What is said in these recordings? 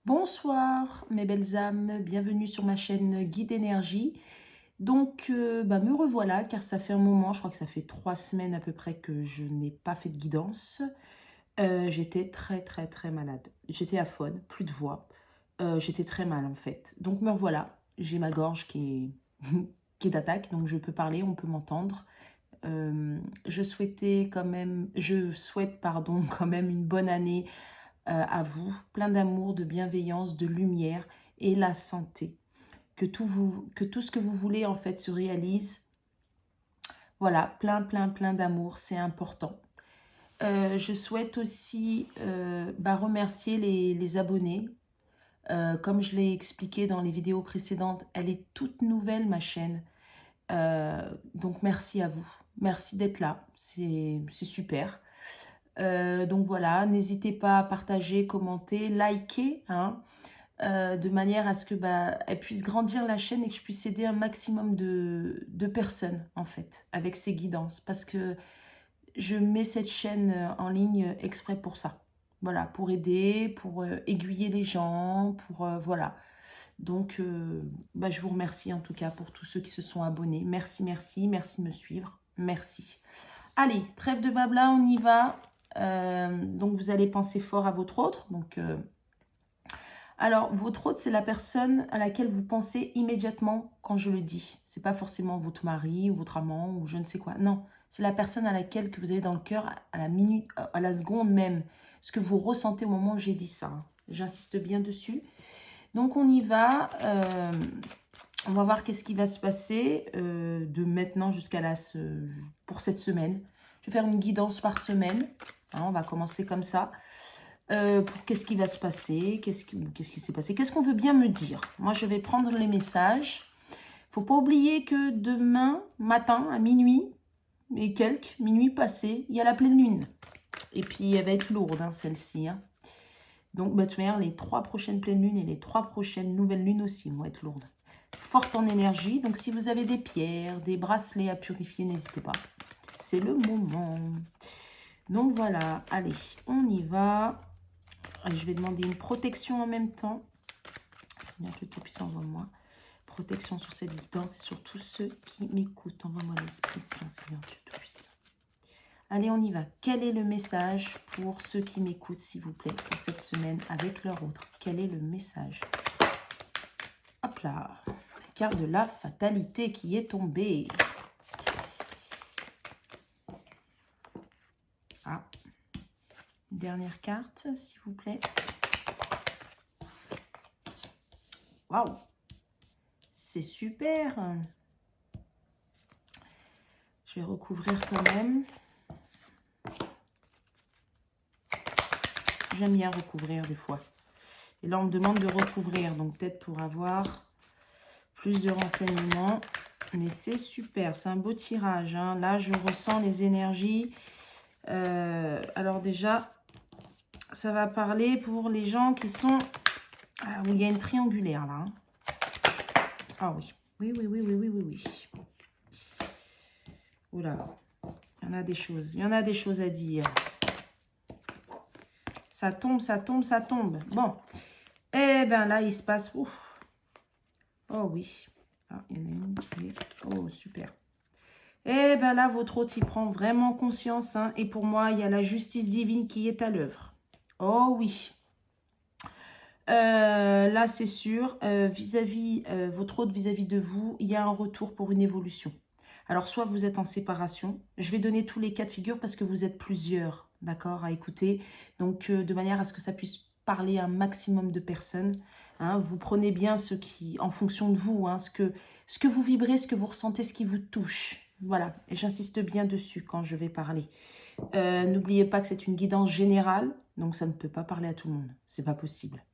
Bonsoir mes belles âmes, bienvenue sur ma chaîne Guide Énergie. Donc me revoilà car ça fait un moment, je crois que ça fait 3 semaines à peu près que je n'ai pas fait de guidance. J'étais très malade. J'étais aphone, plus de voix. J'étais très mal en fait. Donc me revoilà, j'ai ma gorge qui est, qui est d'attaque, donc je peux parler, on peut m'entendre. Je souhaite pardon, quand même une bonne année à vous, plein d'amour, de bienveillance, de lumière et la santé. Que tout ce que vous voulez en fait se réalise. Voilà, plein d'amour, c'est important. Je souhaite aussi remercier les abonnés. Comme je l'ai expliqué dans les vidéos précédentes, elle est toute nouvelle ma chaîne. Donc merci à vous. Merci d'être là, c'est super. Donc voilà, n'hésitez pas à partager, commenter, liker, hein, de manière à ce que elle puisse grandir la chaîne et que je puisse aider un maximum de personnes en fait avec ces guidances, parce que je mets cette chaîne en ligne exprès pour ça. Voilà, pour aider, pour aiguiller les gens, pour voilà. Donc je vous remercie en tout cas pour tous ceux qui se sont abonnés. Merci, merci de me suivre. Merci. Allez, trêve de blabla, on y va. Donc vous allez penser fort à votre autre. Alors, votre hôte, c'est la personne à laquelle vous pensez immédiatement quand je le dis. C'est pas forcément votre mari ou votre amant ou je ne sais quoi. Non, c'est la personne à laquelle que vous avez dans le cœur à la minute, à la seconde même. Ce que vous ressentez au moment où j'ai dit ça, hein. J'insiste bien dessus. Donc, on y va. On va voir qu'est-ce qui va se passer de maintenant pour cette semaine. Je vais faire une guidance par semaine. Hein, on va commencer comme ça. Pour qu'est-ce qui va se passer, qu'est-ce qui s'est passé, qu'est-ce qu'on veut bien me dire. Moi, je vais prendre les messages. Faut pas oublier que demain matin, à minuit et quelques, minuit passé, il y a la pleine lune. Et puis, elle va être lourde, hein, celle-ci. Hein. Donc, de toute manière, les 3 prochaines pleines lunes et les 3 prochaines nouvelles lunes aussi vont être lourdes. Forte en énergie. Donc, si vous avez des pierres, des bracelets à purifier, n'hésitez pas. C'est le moment. Donc, voilà. Allez, on y va. Je vais demander une protection en même temps. Seigneur Dieu Tout-Puissant, envoie-moi protection sur cette guidance et sur tous ceux qui m'écoutent. Envoie-moi l'Esprit Saint, Seigneur Dieu Tout-Puissant. Allez, on y va. Quel est le message pour ceux qui m'écoutent, s'il vous plaît, pour cette semaine avec leur autre? Quel est le message? Hop là. La carte de la fatalité qui est tombée. Ah. Une dernière carte, s'il vous plaît. Waouh! C'est super. Je vais recouvrir quand même. J'aime bien recouvrir des fois. Et là, on me demande de recouvrir. Donc, peut-être pour avoir plus de renseignements. Mais c'est super. C'est un beau tirage. Hein. Là, je ressens les énergies. Alors déjà, ça va parler pour les gens qui sont... Ah, où il y a une triangulaire, là. Hein. Ah oui. Oui. Oh là là. Il y en a des choses. Il y en a des choses à dire. Ça tombe. Bon. Eh bien là, il se passe... Ouf. Oh oui. Ah, il y en a une qui est... Oh, super. Eh bien là, votre hôte, il prend vraiment conscience. Hein, et pour moi, il y a la justice divine qui est à l'œuvre. Oh oui. Là, c'est sûr. Vis-à-vis, votre hôte vis-à-vis de vous, il y a un retour pour une évolution. Alors, soit vous êtes en séparation. Je vais donner tous les cas de figure parce que vous êtes plusieurs, d'accord, à écouter. Donc, de manière à ce que ça puisse parler à un maximum de personnes. Hein, vous prenez bien ce qui, en fonction de vous, hein, ce que vous vibrez, ce que vous ressentez, ce qui vous touche. Voilà, et j'insiste bien dessus quand je vais parler. N'oubliez pas que c'est une guidance générale, donc ça ne peut pas parler à tout le monde. C'est pas possible.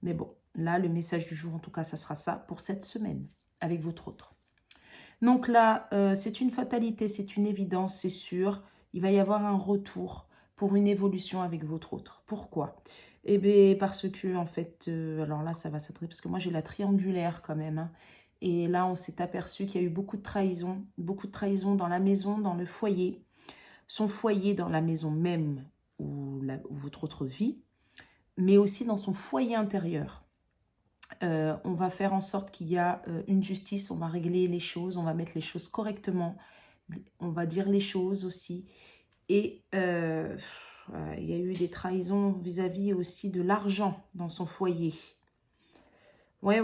Mais bon, là, le message du jour, en tout cas, ça sera ça pour cette semaine, avec votre autre. Donc là, c'est une fatalité, c'est une évidence, c'est sûr. Il va y avoir un retour pour une évolution avec votre autre. Pourquoi? Eh bien, parce que, en fait, alors là, ça va s'attraper, parce que moi, j'ai la triangulaire quand même. Hein, et là, on s'est aperçu qu'il y a eu beaucoup de trahison dans la maison, dans le foyer. Son foyer dans la maison même où votre autre vit. mais aussi dans son foyer intérieur. On va faire en sorte qu'il y a une justice, on va régler les choses, on va mettre les choses correctement, on va dire les choses aussi. Et il y a eu des trahisons vis-à-vis aussi de l'argent dans son foyer. Ouais.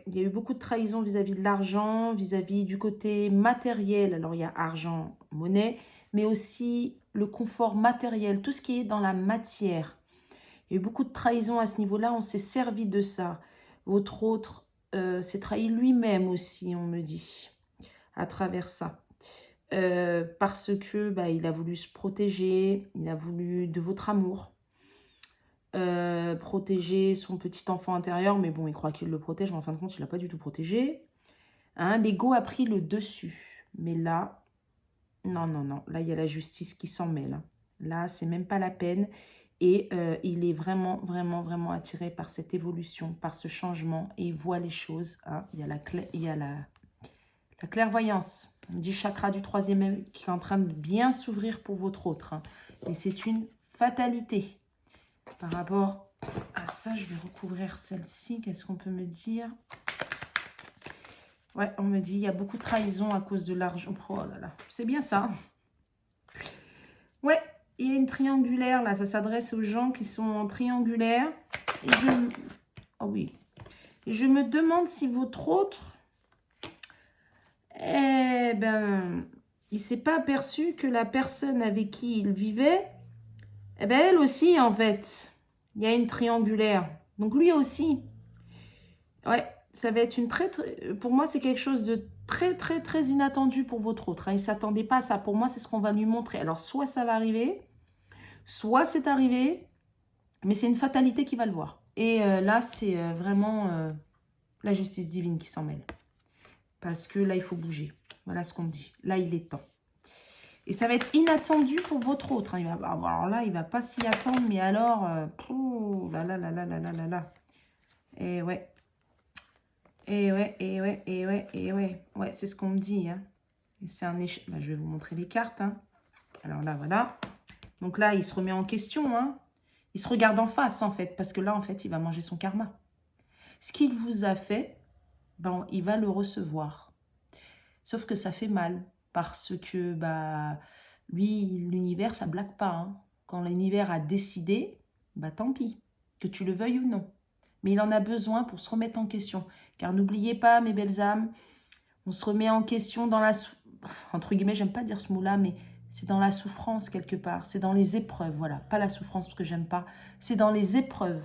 Il y a eu beaucoup de trahisons vis-à-vis de l'argent, vis-à-vis du côté matériel. Alors, il y a argent, monnaie, mais aussi le confort matériel, tout ce qui est dans la matière. Il y a eu beaucoup de trahisons à ce niveau-là, on s'est servi de ça. Votre autre s'est trahi lui-même aussi, on me dit, à travers ça. Parce que il a voulu se protéger, il a voulu de votre amour. Protéger son petit enfant intérieur, mais bon, il croit qu'il le protège, mais en fin de compte, il l'a pas du tout protégé. Hein, l'ego a pris le dessus. Mais là, non, là, il y a la justice qui s'en mêle. Là, c'est même pas la peine. Et il est vraiment, vraiment attiré par cette évolution, par ce changement. Et il voit les choses. Hein. Il y a la clairvoyance. On dit chakra du 3e œil qui est en train de bien s'ouvrir pour votre autre. Hein. Et c'est une fatalité. Par rapport à ça, je vais recouvrir celle-ci. Qu'est-ce qu'on peut me dire? Ouais, on me dit il y a beaucoup de trahison à cause de l'argent. Oh là là, c'est bien ça. Ouais, il y a une triangulaire là. Ça s'adresse aux gens qui sont en triangulaire. Et oh oui. Et je me demande si votre autre, il ne s'est pas aperçu que la personne avec qui il vivait, elle aussi, en fait, il y a une triangulaire. Donc, lui aussi. Ouais, ça va être pour moi, c'est quelque chose de très inattendu pour votre autre. Hein. Il ne s'attendait pas à ça. Pour moi, c'est ce qu'on va lui montrer. Alors, soit ça va arriver, soit c'est arrivé, mais c'est une fatalité qui va le voir. Et là, c'est vraiment la justice divine qui s'en mêle. Parce que là, il faut bouger. Voilà ce qu'on me dit. Là, il est temps. Et ça va être inattendu pour votre autre. Hein. Alors là, il ne va pas s'y attendre, mais alors... là. Et ouais. Ouais, c'est ce qu'on me dit. Hein. Et c'est un échec. Je vais vous montrer les cartes. Hein. Alors là, voilà. Donc là, il se remet en question. Hein. Il se regarde en face, en fait. Parce que là, en fait, il va manger son karma. Ce qu'il vous a fait, il va le recevoir. Sauf que ça fait mal. Parce que, lui, l'univers, ça blague pas. Hein. Quand l'univers a décidé, tant pis. Que tu le veuilles ou non. Mais il en a besoin pour se remettre en question. Car n'oubliez pas, mes belles âmes, on se remet en question dans la... Entre guillemets, j'aime pas dire ce mot-là, mais c'est dans la souffrance quelque part. C'est dans les épreuves, voilà. Pas la souffrance, parce que j'aime pas. C'est dans les épreuves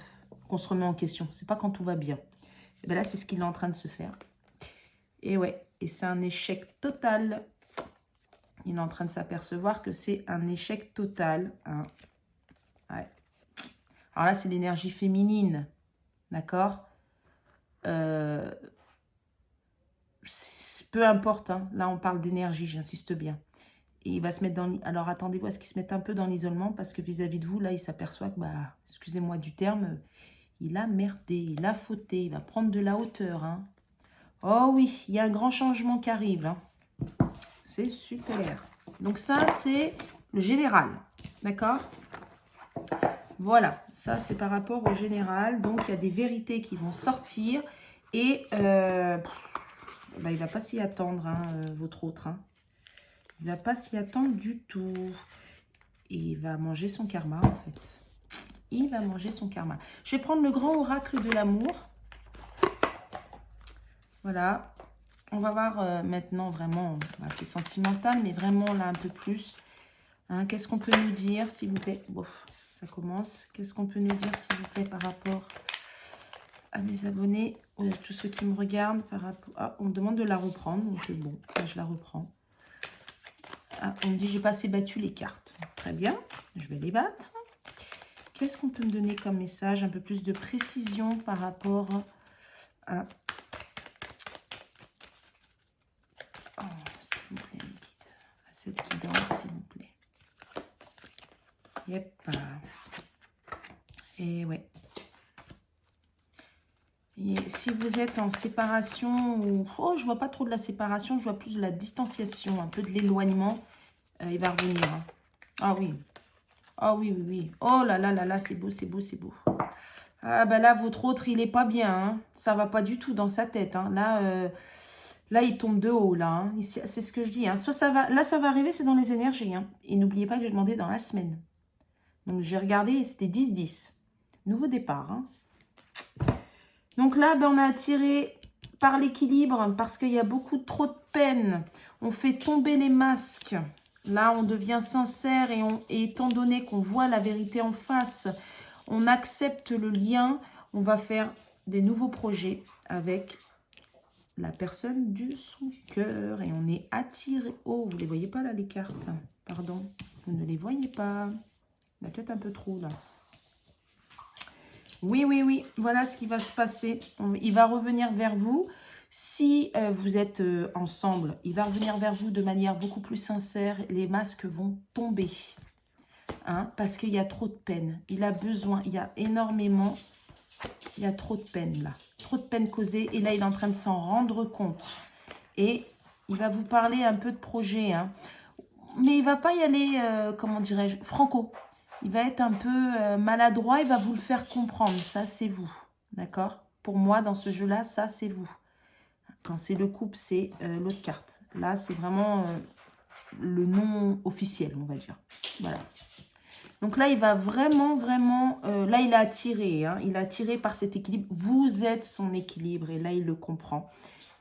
qu'on se remet en question. C'est pas quand tout va bien. Et là, c'est ce qu'il est en train de se faire. Et ouais, et c'est un échec total. Il est en train de s'apercevoir que c'est un échec total. Hein. Ouais. Alors là, c'est l'énergie féminine. D'accord, peu importe, hein. Là on parle d'énergie, j'insiste bien. Et il va se mettre dans... Alors attendez-vous à ce qu'il se mette un peu dans l'isolement, parce que vis-à-vis de vous, là il s'aperçoit que, excusez-moi du terme, il a merdé, il a fauté, il va prendre de la hauteur. Hein. Oh oui, il y a un grand changement qui arrive. Hein. C'est super. Donc ça, c'est le général, d'accord ? Voilà, ça c'est par rapport au général. Donc il y a des vérités qui vont sortir. Et il ne va pas s'y attendre, hein, votre autre. Hein. Il ne va pas s'y attendre du tout. Et il va manger son karma, en fait. Il va manger son karma. Je vais prendre le grand oracle de l'amour. Voilà. On va voir maintenant vraiment, c'est sentimental, mais vraiment là un peu plus. Hein, qu'est-ce qu'on peut nous dire, s'il vous plaît? Bon, ça commence. Qu'est-ce qu'on peut nous dire, s'il vous plaît, par rapport à mes abonnés, tous ceux qui me regardent, par rapport... Ah, on me demande de la reprendre, donc bon, là, je la reprends. Ah, on me dit, j'ai pas assez battu les cartes. Très bien, je vais les battre. Qu'est-ce qu'on peut me donner comme message? Un peu plus de précision par rapport à... Oh, s'il vous plaît, les guides. À cette guidance, s'il vous plaît. Yep. Et ouais. Et si vous êtes en séparation, ou... Oh, je vois pas trop de la séparation, je vois plus de la distanciation, un peu de l'éloignement. Il va revenir. Hein. Ah oui. Ah oui. Oh là là, c'est beau. Ah ben là, votre autre, il est pas bien. Hein. Ça va pas du tout dans sa tête. Hein. Là, il tombe de haut. Là, hein. C'est ce que je dis. Hein. Soit ça va, là, ça va arriver, c'est dans les énergies. Hein. Et n'oubliez pas que j'ai demandé dans la semaine. Donc, j'ai regardé et c'était 10-10. Nouveau départ. Hein. Donc là, ben, on a attiré par l'équilibre parce qu'il y a beaucoup trop de peine. On fait tomber les masques. Là, on devient sincère et étant donné qu'on voit la vérité en face, on accepte le lien. On va faire des nouveaux projets avec la personne du son cœur. Et on est attiré. Oh, vous ne les voyez pas là, les cartes. Pardon, vous ne les voyez pas. La tête un peu trop là. Oui, oui, oui. Voilà ce qui va se passer. Il va revenir vers vous. Si vous êtes ensemble, il va revenir vers vous de manière beaucoup plus sincère. Les masques vont tomber. Hein, parce qu'il y a trop de peine. Il a besoin. Il y a énormément. Il y a trop de peine là. Trop de peine causée. Et là, il est en train de s'en rendre compte. Et il va vous parler un peu de projet. Hein. Mais il ne va pas y aller, comment dirais-je, franco. Il va être un peu maladroit. Il va vous le faire comprendre. Ça, c'est vous. D'accord? Pour moi, dans ce jeu-là, ça, c'est vous. Quand c'est le couple, c'est l'autre carte. Là, c'est vraiment le nom officiel, on va dire. Voilà. Donc là, il va vraiment, là, il a attiré. Hein, il a attiré par cet équilibre. Vous êtes son équilibre. Et là, il le comprend.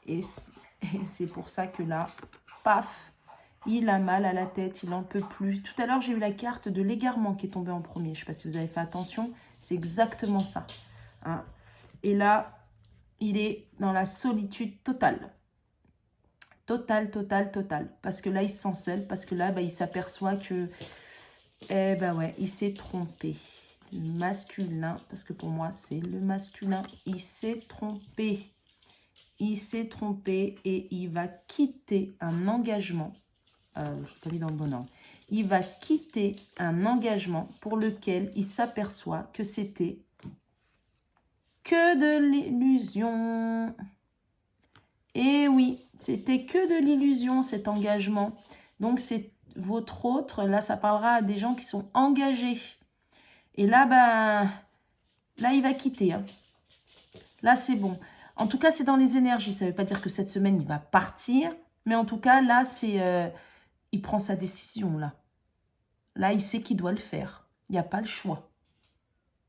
Et c'est pour ça que là, paf, il a mal à la tête. Il n'en peut plus. Tout à l'heure, j'ai eu la carte de l'égarement qui est tombée en premier. Je ne sais pas si vous avez fait attention. C'est exactement ça. Hein. Et là, il est dans la solitude totale. Totale. Parce que là, il se sent seul. Parce que là, bah, il s'aperçoit que... Eh ben ouais, il s'est trompé. Le masculin, parce que pour moi, c'est le masculin. Il s'est trompé. Il s'est trompé et il va quitter un engagement. Je n'ai pas mis dans le bon ordre. Il va quitter un engagement pour lequel il s'aperçoit que c'était que de l'illusion. Et oui, c'était que de l'illusion cet engagement. Donc c'est votre autre, là ça parlera à des gens qui sont engagés. Et là, ben, là il va quitter. Hein. Là c'est bon. En tout cas c'est dans les énergies. Ça ne veut pas dire que cette semaine il va partir. Mais en tout cas là c'est... il prend sa décision là. Là il sait qu'il doit le faire. Il n'y a pas le choix.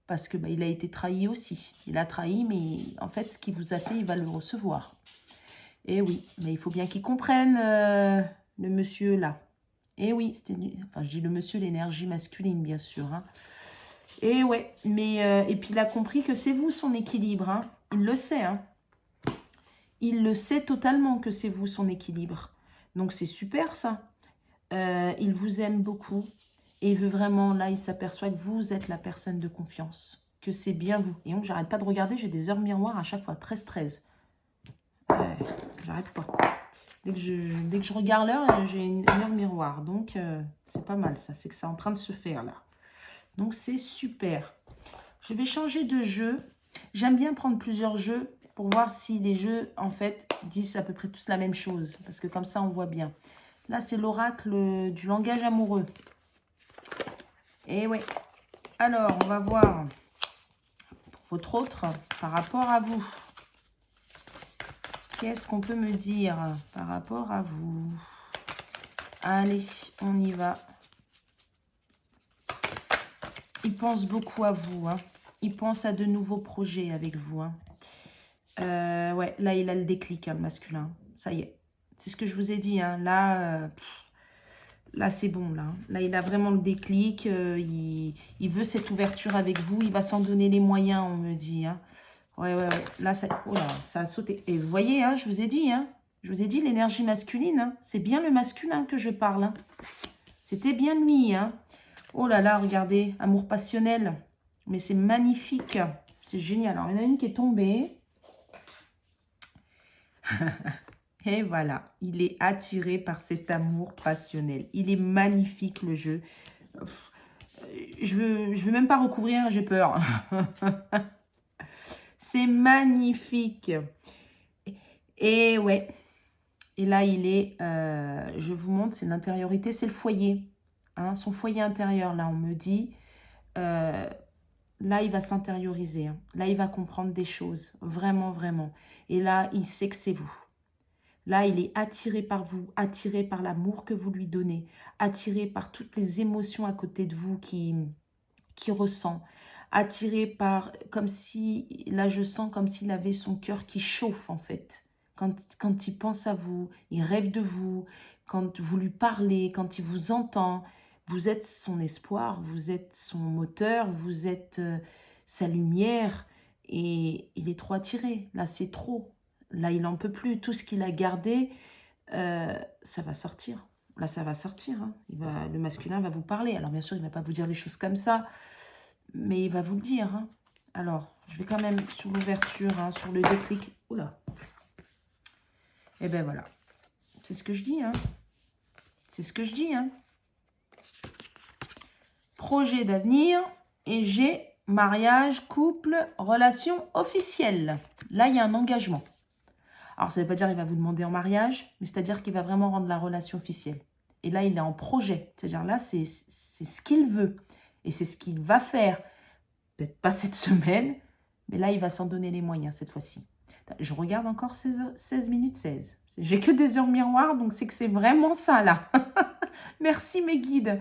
Parce que ben, il a été trahi aussi. Il a trahi mais en fait ce qu'il vous a fait il va le recevoir. Et oui, mais il faut bien qu'il comprenne le monsieur là. Et oui, enfin je dis le monsieur, l'énergie masculine bien sûr. Hein. Et ouais, mais et puis il a compris que c'est vous son équilibre. Hein. Il le sait. Hein. Il le sait totalement que c'est vous son équilibre. Donc c'est super ça. Il vous aime beaucoup. Et il veut vraiment, là il s'aperçoit que vous êtes la personne de confiance. Que c'est bien vous. Et donc j'arrête pas de regarder, j'ai des heures miroirs à chaque fois. 13-13. J'arrête pas. Dès que je regarde l'heure, j'ai une heure miroir. Donc, c'est pas mal ça. C'est que c'est en train de se faire là. Donc, c'est super. Je vais changer de jeu. J'aime bien prendre plusieurs jeux pour voir si les jeux, en fait, disent à peu près tous la même chose. Parce que comme ça, on voit bien. Là, c'est l'oracle du langage amoureux. Et ouais. Alors, on va voir pour votre autre par rapport à vous. Qu'est-ce qu'on peut me dire par rapport à vous? Allez, on y va. Il pense beaucoup à vous. Hein. Il pense à de nouveaux projets avec vous. Hein. Ouais, là, il a le déclic, hein, le masculin. Ça y est. C'est ce que je vous ai dit. Hein. Là c'est bon. Là, il a vraiment le déclic. Il veut cette ouverture avec vous. Il va s'en donner les moyens, on me dit. Hein. Ouais. Là, oh là, ça a sauté. Et vous voyez, hein, je vous ai dit, hein. Je vous ai dit, l'énergie masculine, hein, c'est bien le masculin que je parle. Hein. C'était bien lui. Hein. Oh là là, regardez, amour passionnel. Mais c'est magnifique. C'est génial. Alors, il y en a une qui est tombée. Et voilà, il est attiré par cet amour passionnel. Il est magnifique, le jeu. Je veux même pas recouvrir, j'ai peur. C'est magnifique. Et ouais. Et là, il est, je vous montre, c'est l'intériorité, c'est le foyer. Hein, son foyer intérieur, là, on me dit, là, il va s'intérioriser. Hein. Là, il va comprendre des choses. Vraiment, vraiment. Et là, il sait que c'est vous. Là, il est attiré par vous, attiré par l'amour que vous lui donnez, attiré par toutes les émotions à côté de vous qui ressent, attiré par, comme si, là je sens comme s'il avait son cœur qui chauffe en fait. Quand il pense à vous, il rêve de vous, quand vous lui parlez, quand il vous entend, vous êtes son espoir, vous êtes son moteur, vous êtes sa lumière et il est trop attiré. Là c'est trop. Là il n'en peut plus. Tout ce qu'il a gardé, ça va sortir. Là, ça va sortir. Hein. Le masculin va vous parler. Alors, bien sûr, il ne va pas vous dire les choses comme ça, mais il va vous le dire. Hein. Alors, je vais quand même sur l'ouverture, hein, sur le déclic. Oula. Et ben voilà. C'est ce que je dis. Hein. C'est ce que je dis. Hein. Projet d'avenir et j'ai mariage, couple, relation officielle. Là, il y a un engagement. Alors, ça ne veut pas dire qu'il va vous demander en mariage, mais c'est-à-dire qu'il va vraiment rendre la relation officielle. Et là, il est en projet. C'est-à-dire là, c'est ce qu'il veut. Et c'est ce qu'il va faire. Peut-être pas cette semaine, mais là, il va s'en donner les moyens cette fois-ci. Je regarde encore 16 minutes 16. J'ai que des heures miroirs, donc c'est que c'est vraiment ça, là. Merci, mes guides.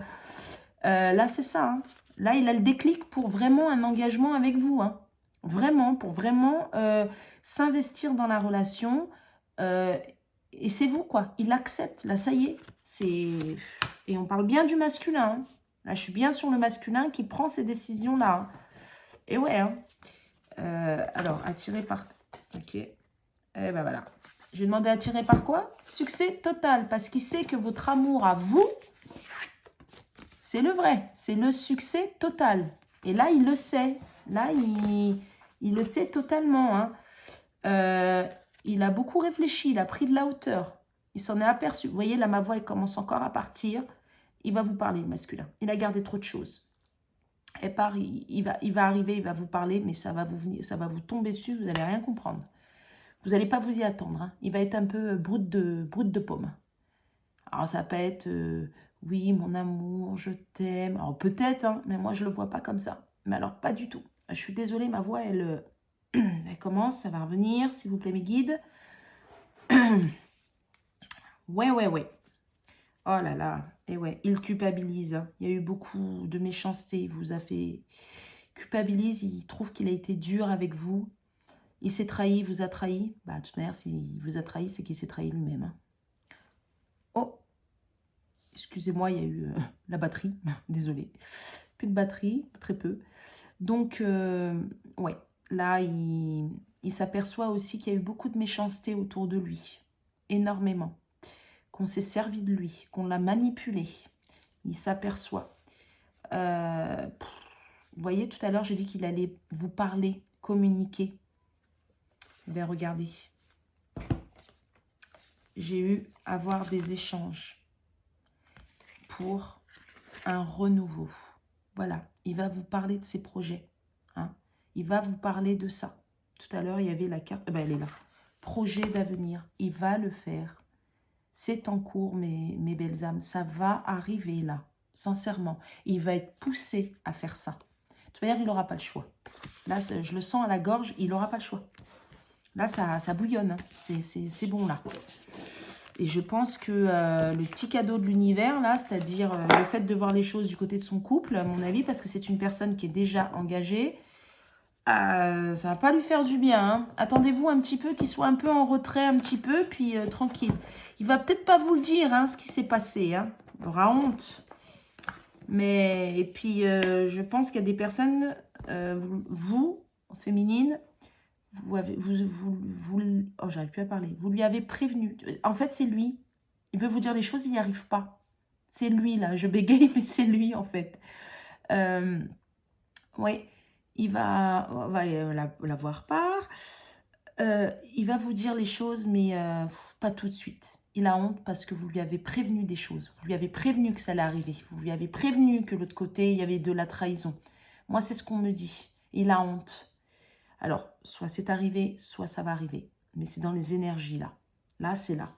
Là, c'est ça. Hein. Là, il a le déclic pour vraiment un engagement avec vous. Hein. Vraiment, pour vraiment s'investir dans la relation. Et c'est vous, quoi. Il accepte. Là, ça y est. Et on parle bien du masculin. Hein. Là, je suis bien sur le masculin qui prend ces décisions-là. Hein. Et ouais. Hein. Alors, attiré par... Ok. Et ben voilà. Je vais demander attiré par quoi? Succès total. Parce qu'il sait que votre amour à vous, c'est le vrai. C'est le succès total. Et là, il le sait. Là, il le sait totalement. Hein. Il a beaucoup réfléchi. Il a pris de la hauteur. Il s'en est aperçu. Vous voyez, là, ma voix, elle commence encore à partir. Il va vous parler, le masculin. Il a gardé trop de choses. Et il va arriver, il va vous parler, mais ça va vous tomber dessus, vous n'allez rien comprendre. Vous n'allez pas vous y attendre. Hein. Il va être un peu brut de pomme. Alors, ça peut être, oui, mon amour, je t'aime. Alors, peut-être, hein, mais moi, je ne le vois pas comme ça. Mais alors, pas du tout. Je suis désolée, ma voix, elle commence, ça va revenir, s'il vous plaît, mes guides. Ouais. Oh là là, et ouais, il culpabilise. Il y a eu beaucoup de méchanceté, il vous a fait... Culpabilise, il trouve qu'il a été dur avec vous. Il s'est trahi, il vous a trahi. Bah, de toute manière, s'il vous a trahi, c'est qu'il s'est trahi lui-même. Hein. Oh, excusez-moi, il y a eu la batterie. Désolée. Plus de batterie, très peu. Donc, ouais, là, il s'aperçoit aussi qu'il y a eu beaucoup de méchanceté autour de lui. Énormément. Qu'on s'est servi de lui, qu'on l'a manipulé. Il s'aperçoit. Vous voyez, tout à l'heure, j'ai dit qu'il allait vous parler, communiquer. Eh bien, regardez. J'ai eu à avoir des échanges pour un renouveau. Voilà, il va vous parler de ses projets. Hein. Il va vous parler de ça. Tout à l'heure, il y avait la carte. Elle est là. Projet d'avenir. Il va le faire. C'est en cours, mes belles âmes. Ça va arriver là. Sincèrement. Il va être poussé à faire ça. De toute manière, il n'aura pas le choix. Là, je le sens à la gorge. Il n'aura pas le choix. Là, ça bouillonne. Hein. C'est bon, là. Et je pense que le petit cadeau de l'univers, là, c'est-à-dire le fait de voir les choses du côté de son couple, à mon avis, parce que c'est une personne qui est déjà engagée, ça va pas lui faire du bien. Hein. Attendez-vous un petit peu qu'il soit un peu en retrait, un petit peu, puis tranquille. Il va peut-être pas vous le dire, hein, ce qui s'est passé. Hein. Il aura honte. Mais, et puis, je pense qu'il y a des personnes, vous, féminines, oh, j'arrive plus à parler. Vous lui avez prévenu. En fait, c'est lui. Il veut vous dire des choses, il n'y arrive pas. C'est lui, là. Je bégaye, mais c'est lui, en fait. Oui, il va... On va la voir part. Il va vous dire les choses, mais pas tout de suite. Il a honte parce que vous lui avez prévenu des choses. Vous lui avez prévenu que ça allait arriver. Vous lui avez prévenu que de l'autre côté, il y avait de la trahison. Moi, c'est ce qu'on me dit. Il a honte. Alors, soit c'est arrivé, soit ça va arriver. Mais c'est dans les énergies, là. Là, c'est là.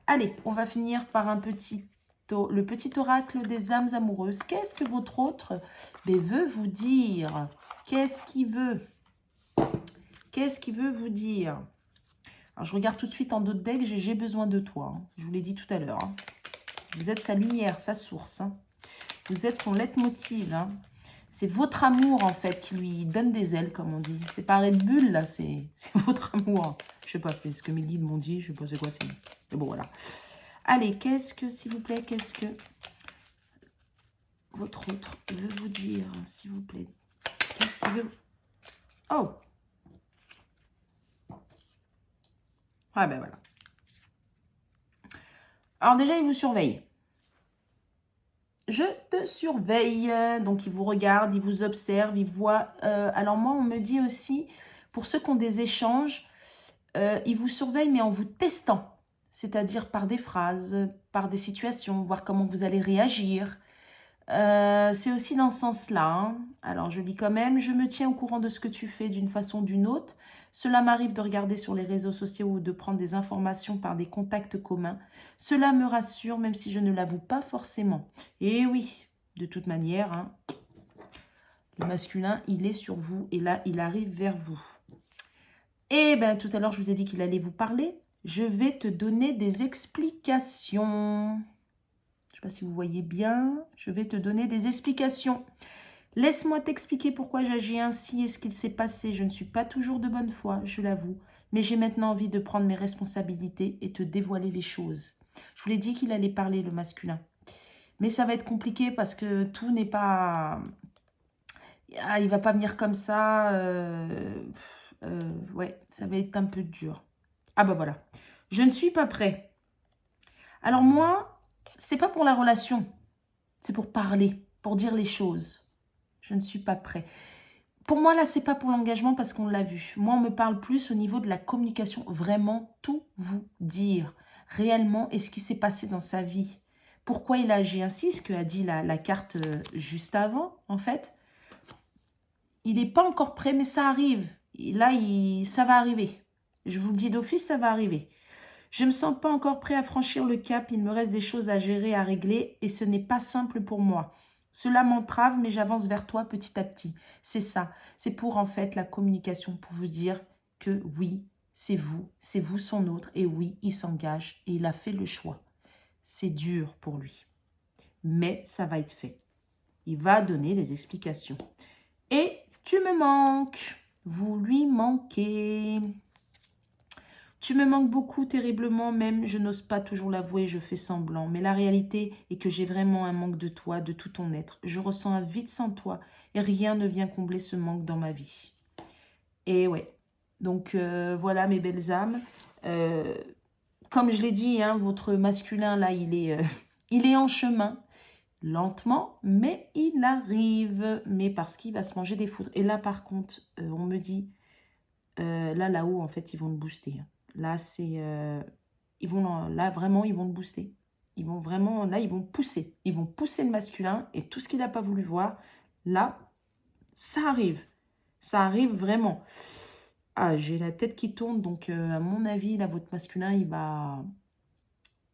Allez, on va finir par un petit le petit oracle des âmes amoureuses. Qu'est-ce que votre autre veut vous dire? Qu'est-ce qu'il veut? Qu'est-ce qu'il veut vous dire? Alors, je regarde tout de suite en d'autres decks. J'ai besoin de toi. Hein. Je vous l'ai dit tout à l'heure. Hein. Vous êtes sa lumière, sa source. Hein. Vous êtes son leitmotiv. Hein. C'est votre amour, en fait, qui lui donne des ailes, comme on dit. C'est pas Red Bull, là. C'est votre amour. Je sais pas, c'est ce que mes guides m'ont dit. Je sais pas c'est quoi. Mais bon, voilà. Allez, qu'est-ce que, s'il vous plaît, qu'est-ce que votre autre veut vous dire, s'il vous plaît? Qu'est-ce qu'il veut... Oh! Ah ben voilà. Alors déjà, il vous surveille. Je te surveille. Donc, il vous regarde, il vous observe, il voit. Alors moi, on me dit aussi, pour ceux qui ont des échanges, il vous surveille, mais en vous testant. C'est-à-dire par des phrases, par des situations, voir comment vous allez réagir. C'est aussi dans ce sens-là. Hein. Alors, je lis quand même. Je me tiens au courant de ce que tu fais d'une façon ou d'une autre. Cela m'arrive de regarder sur les réseaux sociaux ou de prendre des informations par des contacts communs. Cela me rassure, même si je ne l'avoue pas forcément. Et oui, de toute manière, hein, le masculin, il est sur vous. Et là, il arrive vers vous. Et bien, tout à l'heure, je vous ai dit qu'il allait vous parler. Je vais te donner des explications. Je ne sais pas si vous voyez bien. Je vais te donner des explications. Laisse-moi t'expliquer pourquoi j'agis ainsi et ce qu'il s'est passé. Je ne suis pas toujours de bonne foi, je l'avoue. Mais j'ai maintenant envie de prendre mes responsabilités et te dévoiler les choses. Je vous l'ai dit qu'il allait parler, le masculin. Mais ça va être compliqué parce que tout n'est pas... Ah, il ne va pas venir comme ça. Ouais, ça va être un peu dur. Ah bah voilà. Je ne suis pas prêt. Alors moi, c'est pas pour la relation. C'est pour parler, pour dire les choses. Je ne suis pas prêt. Pour moi, là, c'est pas pour l'engagement parce qu'on l'a vu. Moi, on me parle plus au niveau de la communication. Vraiment, tout vous dire. Réellement, et ce qui s'est passé dans sa vie. Pourquoi il a agi ainsi, ce que a dit la carte juste avant, en fait. Il n'est pas encore prêt, mais ça arrive. Et là, ça va arriver. Je vous le dis d'office, ça va arriver. Je ne me sens pas encore prêt à franchir le cap. Il me reste des choses à gérer, à régler. Et ce n'est pas simple pour moi. Cela m'entrave, mais j'avance vers toi petit à petit. C'est ça. C'est pour, en fait, la communication, pour vous dire que oui, c'est vous son autre. Et oui, il s'engage et il a fait le choix. C'est dur pour lui. Mais ça va être fait. Il va donner les explications. Et tu me manques. Vous lui manquez. Tu me manques beaucoup, terriblement même, je n'ose pas toujours l'avouer, je fais semblant. Mais la réalité est que j'ai vraiment un manque de toi, de tout ton être. Je ressens un vide sans toi et rien ne vient combler ce manque dans ma vie. Et ouais, donc voilà mes belles âmes. Comme je l'ai dit, hein, votre masculin là, il est en chemin. Lentement, mais il arrive. Mais parce qu'il va se manger des foudres. Et là par contre, on me dit, là-haut en fait, ils vont le booster. Hein. Là, c'est, là, vraiment, ils vont le booster. Ils vont vraiment, là, ils vont pousser. Ils vont pousser le masculin et tout ce qu'il n'a pas voulu voir, là, ça arrive. Ça arrive vraiment. Ah, j'ai la tête qui tourne, donc à mon avis, là, votre masculin, il va...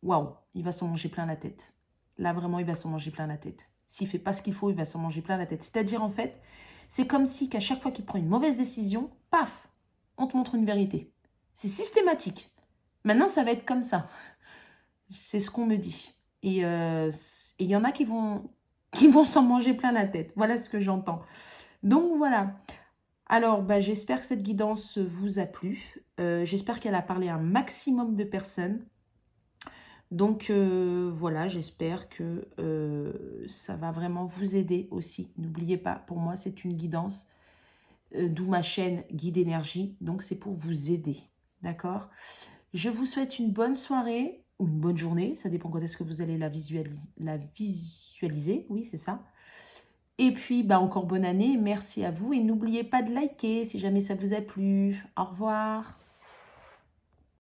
Waouh, il va s'en manger plein la tête. Là, vraiment, il va s'en manger plein la tête. S'il ne fait pas ce qu'il faut, il va s'en manger plein la tête. C'est-à-dire, en fait, c'est comme si qu'à chaque fois qu'il prend une mauvaise décision, paf, on te montre une vérité. C'est systématique. Maintenant, ça va être comme ça. C'est ce qu'on me dit. Et il y en a qui vont s'en manger plein la tête. Voilà ce que j'entends. Donc, voilà. Alors, bah, j'espère que cette guidance vous a plu. J'espère qu'elle a parlé à un maximum de personnes. Donc, voilà, j'espère que ça va vraiment vous aider aussi. N'oubliez pas, pour moi, c'est une guidance. D'où ma chaîne Guide Énergie. Donc, c'est pour vous aider. D'accord ? Je vous souhaite une bonne soirée ou une bonne journée. Ça dépend quand est-ce que vous allez la visualiser. Oui, c'est ça. Et puis, bah, encore bonne année. Merci à vous. Et n'oubliez pas de liker si jamais ça vous a plu. Au revoir.